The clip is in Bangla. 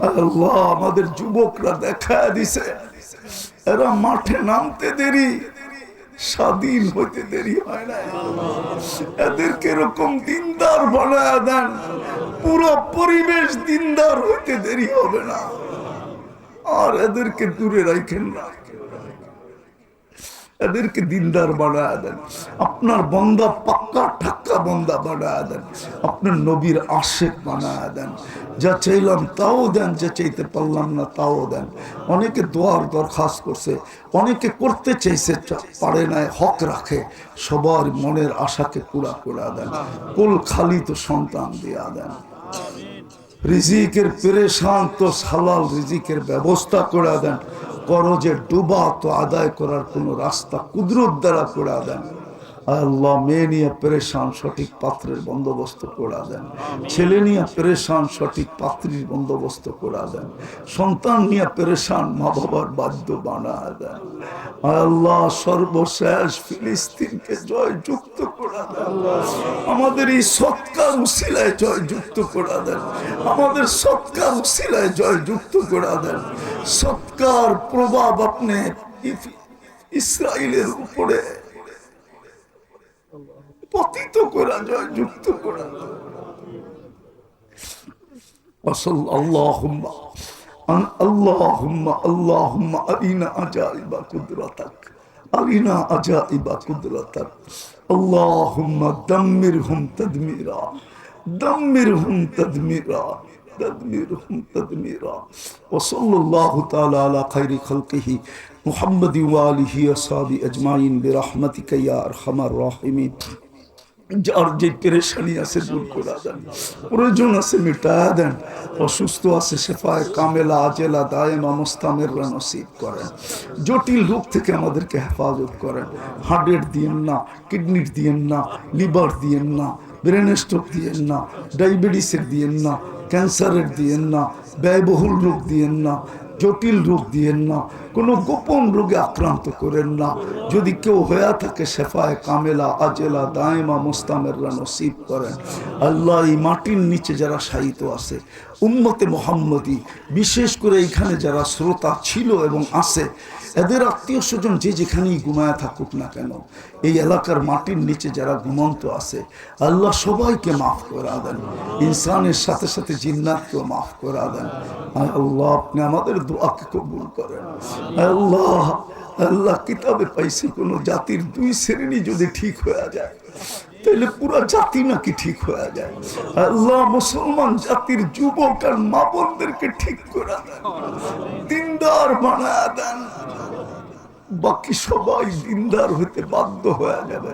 আল্লাহ আমাদের যুবকরা দেখা দিছে এরা মাঠে নামতে দেরি, স্বাধীন হইতে দেরি হয় না। এদেরকে এরকম দিনদার বানায় দেন, পুরো পরিবেশ দিনদার হইতে দেরি হবে না। আর এদেরকে দূরে রাখেন না, এদেরকে দিনদার বানায় দেন। আপনার বন্দা পাক্কা ঠাক্কা বন্দা বানায় দেন, আপনার নবীর আশেক বানায় দেন। যা চাইলাম তাও দেন, যা চাইতে পারলাম না তাও দেন। অনেকে দোয়ার দরখাস্ত করছে, অনেকে করতে চাইছে পারে নাই, হক রাখে। সবার মনের আশাকে পুরা করে দেন। কুল খালি তো সন্তান দিয়া দেন। রিজিকের পেরেশান তো হালাল রিজিকের ব্যবস্থা করে দেন। করজে ডুবা তো আদায় করার কোন রাস্তা কুদরত দ্বারা করে দেন। আল্লাহ মেয়ে নিয়ে পেরেশান, সঠিক পাত্রের বন্দোবস্ত করে দেন। ছেলে নিয়ে পেরেশান, সঠিক পাত্রীর বন্দোবস্ত করে দেন। সন্তান নিয়ে পেরেশান, মা বাবার বাধ্য বানায় দেন। আল্লাহ সর্বশেষ ফিলিস্তিনকে জয় যুক্ত করে দেন। আমাদের এই সৎকার উসিলায় জয় যুক্ত করে দেন। আমাদের সৎকার উসিলায় জয় যুক্ত করে দেন। সৎকার প্রভাব আপনি ইসরায়েলের উপরে পতিত করা জয় যুক্ত করা। আল্লাহুম্মা আল্লাহুম্মা আরিনা আজাইবা কুদরাতাক, আরিনা আজাইবা কুদরাতাক। আল্লাহুম্মা দাম্মিরহুম তাদমিরা, দাম্মিরহুম তাদমিরা, تدميرهم تدميرا. وصلى الله تعالى على خير خلقه محمد وآله وصحبه أجمعين برحمتك يا أرحم الراحمين. যার যে পেরেশানি আছে দূর করে দেন, প্রয়োজন আছে মিটায়া দেন। অসুস্থ আছে শেফায়ে কামেলা আজেলা দায়েমা মুস্তামিররা নসিব করেন। জটিল রোগ থেকে আমাদেরকে হেফাজত করেন। হার্টের দিয়েন না, কিডনির দিয়েন না, লিভার দিয়েন না, ব্রেন স্ট্রোক দিয়েন না, ডায়াবেটিসের দিয়েন না, ক্যান্সারের দিয়েন না, ব্যয়বহুল রোগ দিয়েন না, জটিল রোগ দিয়েন না, কোনো গোপন রোগে আক্রান্ত করেন না। যদি কেউ হয়ে থাকে শেফায়ে কামেলা আজেলা দায়েমা মুস্তামিররা নসিব করেন। আল্লাহ এই মাটির নিচে যারা শায়িত আছে উম্মতে মুহাম্মদী, বিশেষ করে এখানে যারা শ্রোতা ছিল এবং আছে, এদের আত্মীয় স্বজন যে যেখানেই ঘুমায় থাকুক না কেন, এই এলাকার মাটির নিচে যারা ঘুমন্ত আছে, আল্লাহ সবাইকে মাফ করে দেন। ইনসানের সাথে সাথে জিন্নাতকেও মাফ করে দেন। আল্লাহ আপনি আমাদের দোয়াকে কবুল করেন। আল্লাহ আল্লাহ কিতাবে পাইছি কোন জাতির দুই শ্রেণী যদি ঠিক হয়ে যায় তাহলে পুরো জাতি নাকি ঠিক হয়ে যায়। আল্লাহ মুসলমান জাতির যুবক আর মা বোনদেরকে ঠিক করে দেন, দিনদার বানায় দেন। বাকি সবাই দিনদার হইতে বাধ্য হয়ে যাবে।